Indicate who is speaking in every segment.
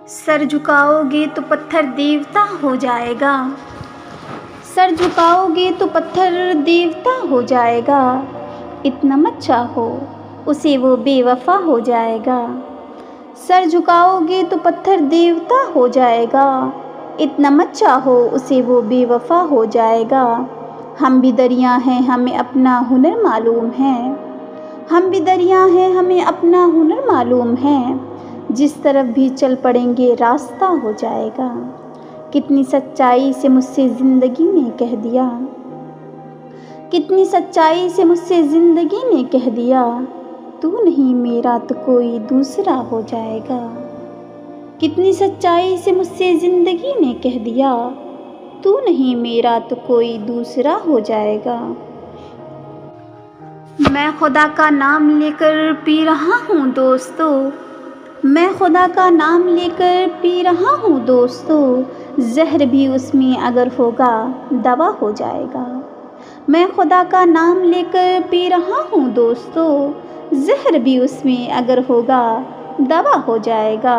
Speaker 1: Sir झुकाओगे तो पत्थर देवता हो जाएगा। सर झुकाओगे तो पत्थर देवता हो जाएगा। इतना मत चाहो उसे वो बेवफा हो जाएगा। सर झुकाओगे तो पत्थर देवता हो जाएगा। इतना मत चाहो उसे वो बेवफा हो जाएगा। हम भी दरिया हैं हमें अपना हुनर मालूम है। हम भी दरिया हैं हमें अपना हुनर मालूम है। जिस तरफ भी चल पड़ेंगे रास्ता हो जाएगा। कितनी सच्चाई से मुझसे ज़िंदगी ने कह दिया। कितनी सच्चाई से मुझसे ज़िंदगी ने कह दिया। तू नहीं मेरा तो कोई दूसरा हो जाएगा। कितनी सच्चाई से मुझसे ज़िंदगी ने कह दिया। तू नहीं मेरा तो कोई दूसरा हो जाएगा। मैं खुदा का नाम लेकर पी रहा हूँ दोस्तों। मैं खुदा का नाम लेकर पी रहा हूँ दोस्तों। ज़हर भी उसमें अगर होगा दवा हो जाएगा। मैं खुदा का नाम लेकर पी रहा हूँ दोस्तों। ज़हर भी उसमें अगर होगा दवा हो जाएगा।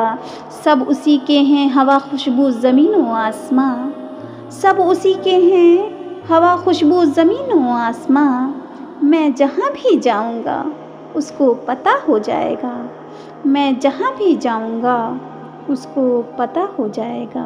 Speaker 1: सब उसी के हैं हवा खुशबू ज़मीन व आसमां। सब उसी के हैं हवा खुशबू ज़मीन व आसमां। मैं जहाँ भी जाऊँगा उसको पता हो जाएगा। मैं जहाँ भी जाऊँगा उसको पता हो जाएगा।